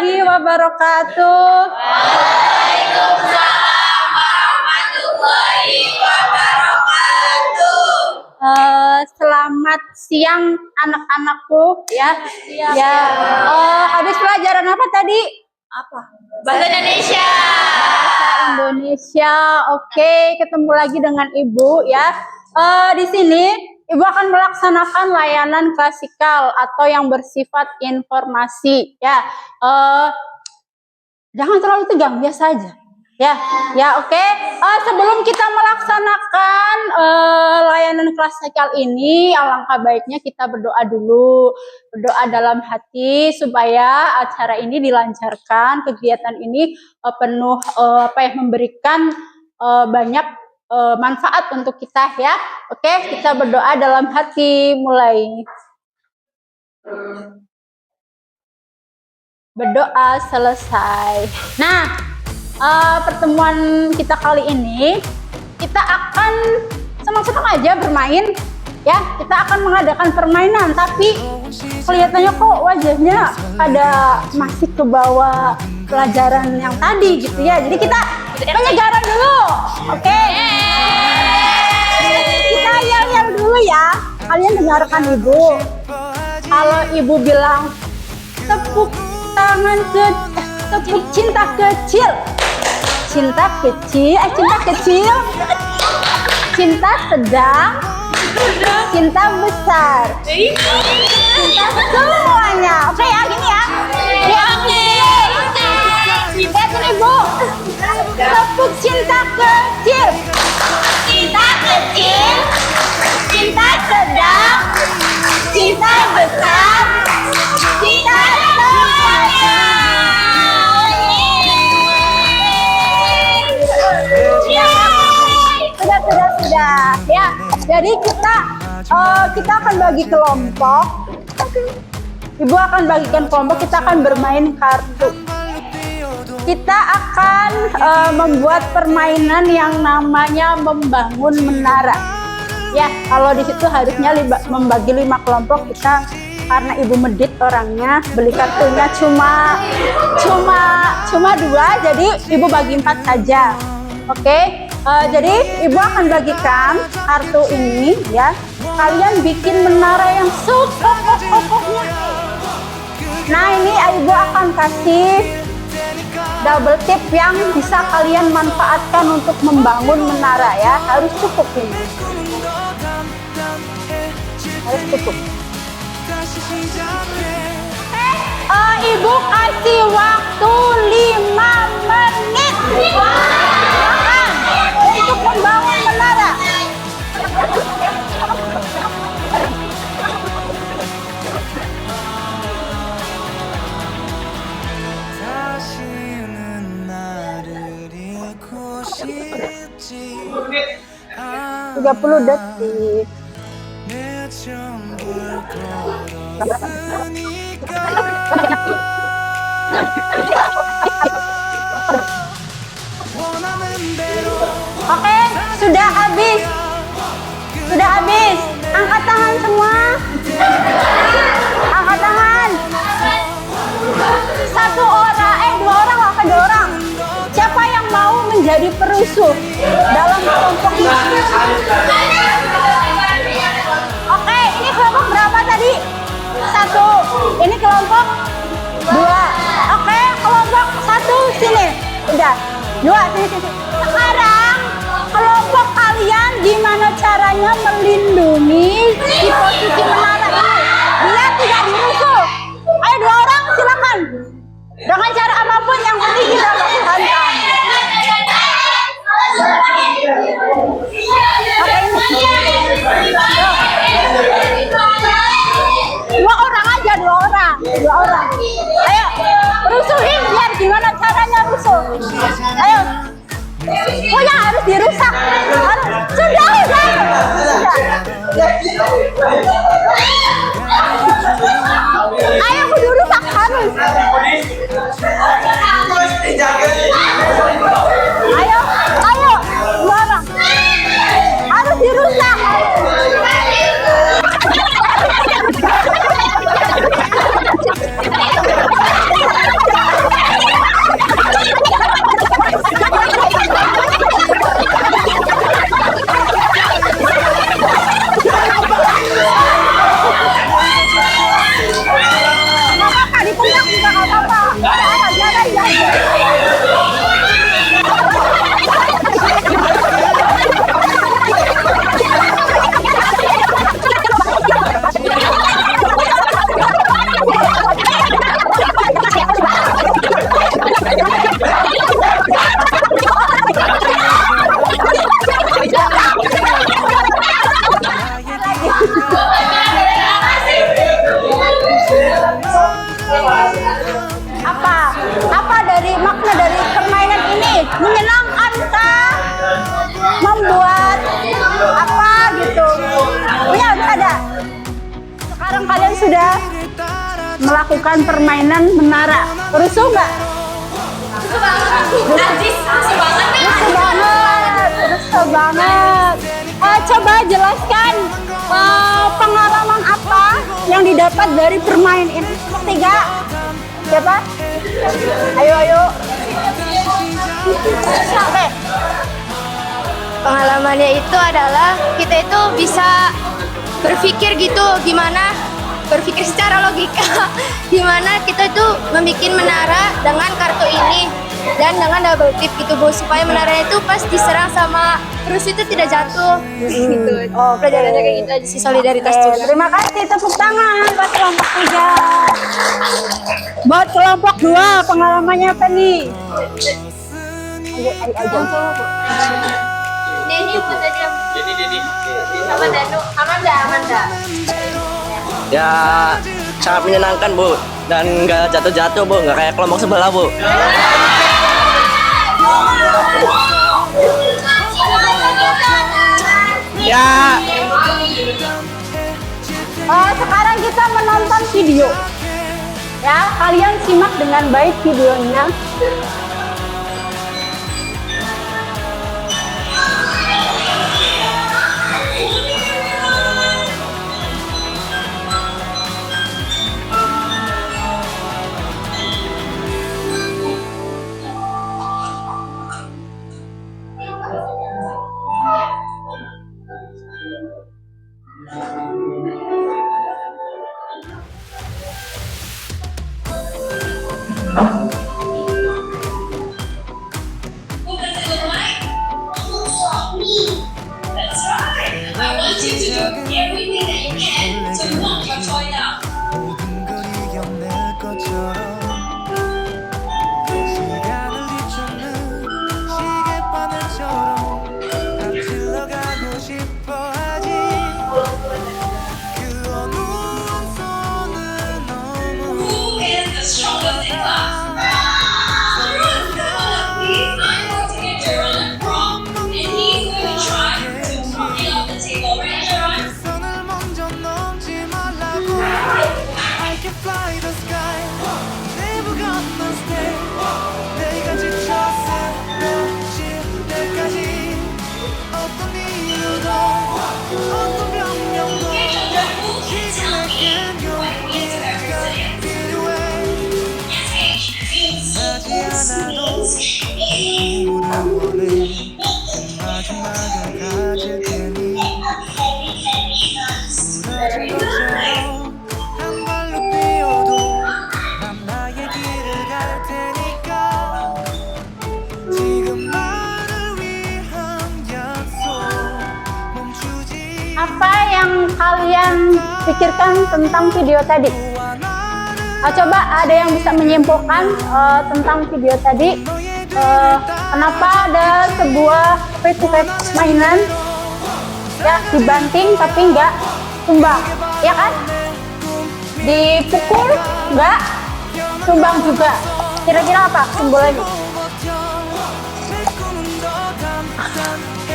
warahmatullahi wabarakatuh. Waalaikumsalam warahmatullahi wabarakatuh. Selamat siang anak-anakku ya. Ya. Habis pelajaran apa tadi? Bahasa Indonesia. Bahasa Indonesia. Oke, ketemu lagi dengan Ibu ya. Di sini Ibu akan melaksanakan layanan klasikal atau yang bersifat informasi ya. Jangan terlalu tegang, biasa aja. Ya, oke. Sebelum kita melaksanakan layanan klasikal ini, alangkah baiknya kita berdoa dulu, berdoa dalam hati supaya acara ini dilancarkan, kegiatan ini penuh memberikan banyak manfaat untuk kita ya. Oke, kita berdoa dalam hati, mulai. Berdoa selesai. Nah, pertemuan kita kali ini kita akan senang-senang aja bermain ya. Kita akan mengadakan permainan, tapi kelihatannya kok wajahnya pada masih ke bawah pelajaran yang tadi gitu ya. Jadi kita penyegaran dulu. Oke. Kita yel-yel dulu ya. Kalian dengarkan Ibu. Kalau Ibu bilang tepuk tangan tepuk cinta kecil, cinta kecil, cinta sedang, cinta besar, cinta semuanya. Oke ya, gini ya. Lihat Ibu, tepuk cinta kecil, cinta kecil, cinta sedang, cinta besar, cinta semuanya. Sudah ya. Jadi kita akan bagi kelompok. Ibu akan bagikan kelompok, kita akan bermain kartu. Kita akan membuat permainan yang namanya membangun menara. Ya, kalau di situ harusnya membagi 5 kelompok. Kita karena Ibu medit orangnya, beli kartunya cuma 2, jadi Ibu bagi 4 saja. Oke. Jadi Ibu akan bagikan kartu ini ya. Kalian bikin menara yang sekokoh-kokohnya. Nah, ini Ibu akan kasih double tip yang bisa kalian manfaatkan untuk membangun menara ya. Harus cukup ini. Harus cukup. Ibu kasih waktu 5 menit. Untuk membangun menara. Tiga 30 detik. Oke, sudah habis. Angkat tangan semua. Angkat tangan. 1 orang, 2 orang, 2 orang. Siapa yang mau menjadi perusuh dalam kelompok ini? Oke, ini kelompok berapa tadi? 1. Ini kelompok 2. Oke, kelompok 1 sini. Udah. 2 sini. Sekarang kelompok kalian gimana caranya melindungi di posisi menara ini biar tidak dirusuh? Ayo 2 orang silakan. Dengan cara apapun yang penting kita lakukan. Oke, ini 2 orang aja, 2 orang. Ayo, rusuhin biar gimana caranya rusuh. Ayo. Punya harus dirusak. Sudah. Ayo kudu rusak harus. Ayo, 2 orang. Harus dirusak. Apa dari makna dari permainan ini? Menyenangkan kah? Membuat apa gitu? Punya ada. Sekarang kalian sudah melakukan permainan menara. Rusuh nggak? Rusuh banget. Coba jelaskan pengalaman apa yang didapat dari permainan ini. Tiga. Siapa? Ayo. Oke. Pengalamannya itu adalah kita itu bisa berpikir gitu, gimana berpikir secara logika gimana kita itu membuat menara dengan kartu ini dan dengan double tip gitu Bu, supaya menaranya itu pas diserang sama terus itu tidak jatuh gitu. Pelajarannya kayak gitu aja sih, solidaritas juga. Terima kasih, tepuk tangan buat kelompok 3. Buat kelompok 2 pengalamannya apa nih? Ini buat aja. Sama Danu, Amanda. Ya sangat menyenangkan Bu, dan nggak jatuh-jatuh Bu, nggak kayak kelompok sebelah Bu. Ya. Sekarang kita menonton video. Ya, kalian simak dengan baik videonya. 모든 걸 이겨낼 것처럼 시간을 뒤쫓는 시계바늘처럼 앞질러 가고 싶어 하지 그 어느 한 손을 넘어 선을 먼저 넘지 말라고 I can fly the sky Never gonna stay 내가 지쳐 쓰러질 때까지 어떤 이유도 어떤 변명도 지금 내겐 용기가 필요해 하지 않아도 꿈을 원해 마지막을 가질 테니 부러진 것처럼 한 발로 뛰어도 난 나의 길을 갈 테니까 지금 나를 위한 약속 멈추지 Apa yang kalian pikirkan tentang video tadi? Coba ada yang bisa menyimpulkan tentang video tadi. Kenapa ada sebuah mainan ya dibanting tapi nggak tumbang, ya kan? Dipukul nggak tumbang juga. Kira-kira apa simbolnya?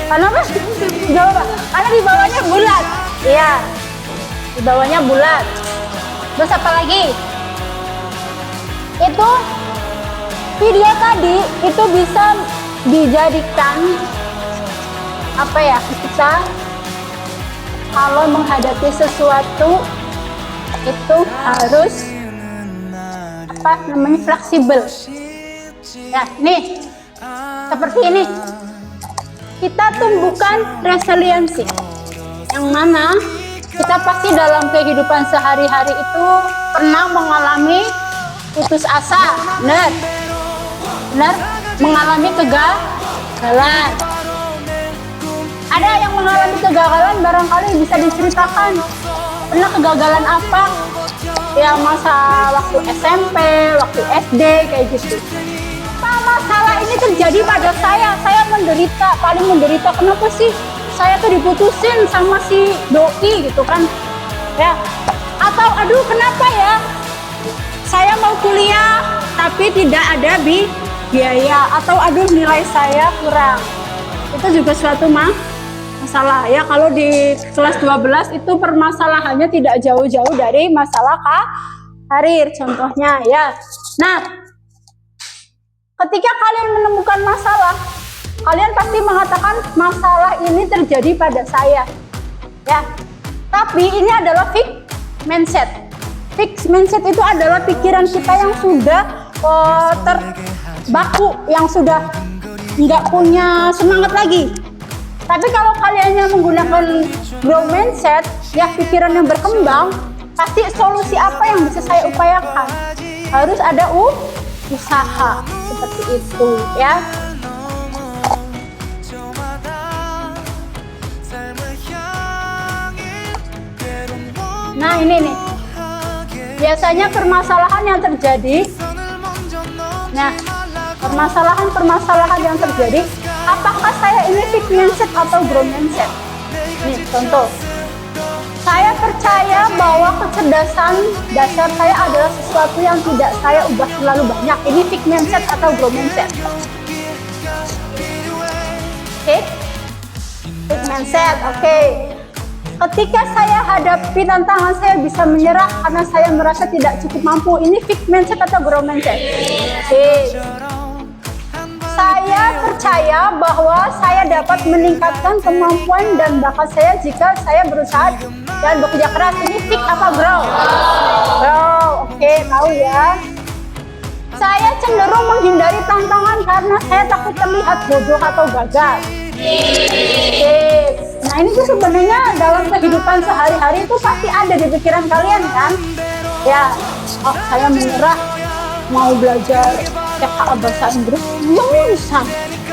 Kenapa? Jawab Pak. Karena di bawahnya bulat. Iya, di bawahnya bulat. Terus apa lagi? Itu video tadi itu bisa dijadikan apa ya, kita kalau menghadapi sesuatu itu harus apa namanya, fleksibel ya. Nih seperti ini, kita tumbuhkan resiliensi, yang mana kita pasti dalam kehidupan sehari-hari itu pernah mengalami putus asa, benar, mengalami kegagalan. Ada yang mengalami kegagalan, barangkali bisa diceritakan pernah kegagalan apa ya, masa waktu SMP, waktu SD kayak gitu. Masalah ini terjadi pada saya menderita, paling menderita. Kenapa sih saya tuh diputusin sama si doi gitu kan ya, atau aduh kenapa ya saya mau kuliah tapi tidak ada biaya atau aduh nilai saya kurang. Itu juga suatu masalah ya. Kalau di kelas 12 itu permasalahannya tidak jauh-jauh dari masalah karir contohnya ya. Nah, ketika kalian menemukan masalah, kalian pasti mengatakan masalah ini terjadi pada saya ya. Tapi ini adalah fixed mindset. Fixed mindset itu adalah pikiran kita yang sudah terbaku, yang sudah nggak punya semangat lagi. Tapi kalau kalian yang menggunakan growth mindset, ya pikiran yang berkembang, pasti solusi apa yang bisa saya upayakan? Harus ada usaha seperti itu ya. Nah ini nih, biasanya permasalahan yang terjadi. Nah, permasalahan yang terjadi, apakah saya ini fixed mindset atau growth mindset? Nih contoh, saya percaya bahwa kecerdasan dasar saya adalah sesuatu yang tidak saya ubah terlalu banyak. Ini fixed mindset atau growth mindset? Fixed mindset, oke. Ketika saya hadapi tantangan, saya bisa menyerah karena saya merasa tidak cukup mampu. Ini fixed mindset atau growth mindset? Saya percaya bahwa saya dapat meningkatkan kemampuan dan bakat saya jika saya berusaha dan bekerja keras. Ini fixed apa grow? Grow, oke, tahu ya. Saya cenderung menghindari tantangan karena saya takut terlihat bodoh atau gagal. Nah ini tuh sebenarnya dalam kehidupan sehari-hari itu pasti ada di pikiran kalian kan? Ya, oh saya menyerah, mau belajar TKA bahasa Inggris,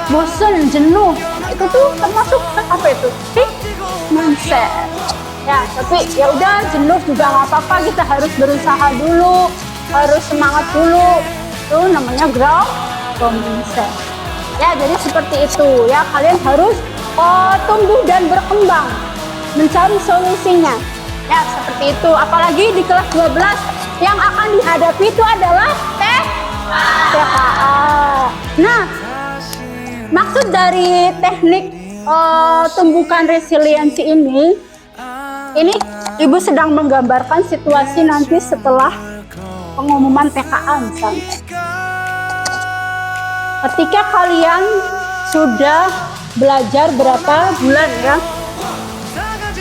bosan, jenuh. Nah, itu tuh termasuk apa itu? Mindset. Ya, tapi ya udah jenuh juga nggak apa-apa, kita harus berusaha dulu, harus semangat dulu. Itu namanya growth mindset. Ya, jadi seperti itu ya, kalian harus tumbuh dan berkembang, mencari solusinya. Ya, seperti itu. Apalagi di kelas 12 yang akan dihadapi itu adalah TKA. Nah, maksud dari teknik tumbuhkan resiliensi ini Ibu sedang menggambarkan situasi nanti setelah pengumuman TKA misalnya. Ketika kalian sudah belajar berapa bulan ya?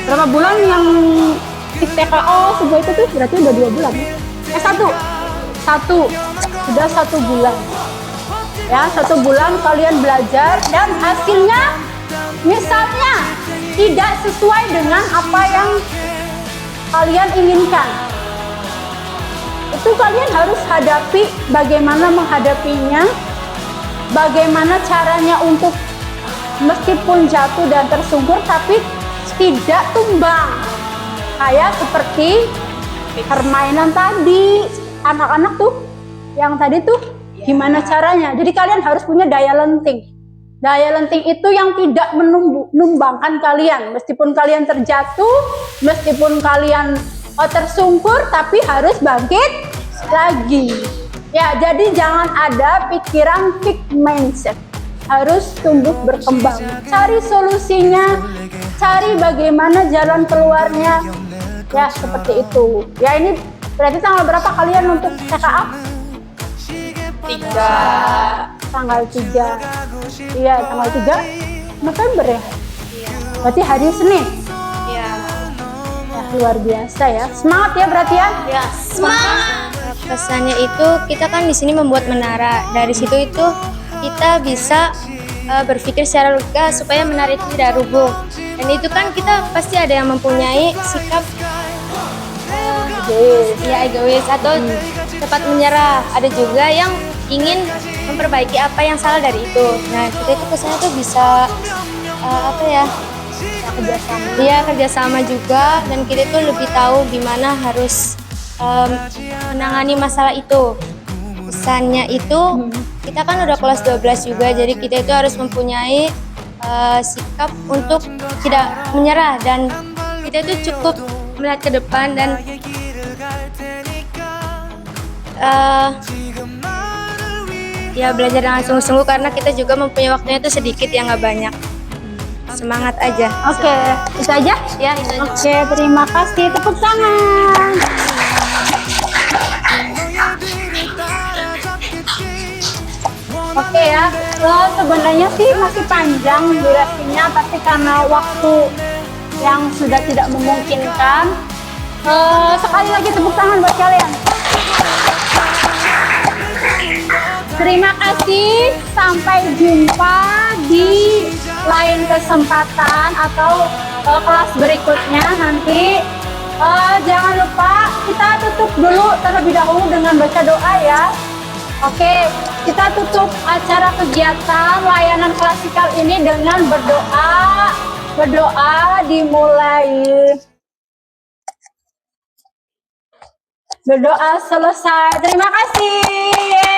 Berapa bulan yang TKA sebuah itu tuh berarti udah 2 bulan. Sudah 1 bulan. Ya, 1 bulan kalian belajar dan hasilnya misalnya tidak sesuai dengan apa yang kalian inginkan. Itu kalian harus hadapi, bagaimana menghadapinya, bagaimana caranya untuk meskipun jatuh dan tersungkur tapi tidak tumbang. Kayak seperti permainan tadi, anak-anak tuh yang tadi tuh gimana caranya. Jadi kalian harus punya daya lenting. Daya lenting itu yang tidak menumbangkan kalian. Meskipun kalian terjatuh, meskipun kalian tersungkur, tapi harus bangkit lagi. Ya, jadi jangan ada pikiran fixed mindset. Harus tumbuh berkembang. Cari solusinya, cari bagaimana jalan keluarnya. Ya, seperti itu. Ya, ini berarti tanggal berapa kalian untuk TKA? 3. Tanggal 3. Iya, tanggal 3 November ya? Berarti hari Senin? Iya. Ya, luar biasa ya. Semangat ya berarti ya? Ya, semangat. Pesannya itu kita kan di sini membuat menara. Dari situ itu kita bisa berpikir secara logika supaya menara itu tidak rubuh. Dan itu kan kita pasti ada yang mempunyai sikap egois atau cepat menyerah. Ada juga yang ingin memperbaiki apa yang salah dari itu. Nah, kita itu kesannya tuh bisa kerjasama. Iya, kerjasama juga, dan kita itu lebih tahu gimana harus menangani masalah itu. Pesannya itu kita kan udah kelas 12 juga, jadi kita itu harus mempunyai sikap untuk tidak menyerah, dan kita itu cukup melihat ke depan dan Ya belajar dengan sungguh-sungguh karena kita juga mempunyai waktunya itu sedikit ya nggak banyak. Semangat aja. Oke, itu aja? Ya itu aja. Oke, terima kasih. Tepuk tangan. Oke ya, sebenarnya sih masih panjang durasinya, tapi karena waktu yang sudah tidak memungkinkan, sekali lagi tepuk tangan buat kalian. Terima kasih, sampai jumpa di lain kesempatan atau kelas berikutnya nanti. Jangan lupa kita tutup dulu terlebih dahulu dengan baca doa ya. Oke, kita tutup acara kegiatan layanan klasikal ini dengan berdoa. Berdoa dimulai. Berdoa selesai. Terima kasih.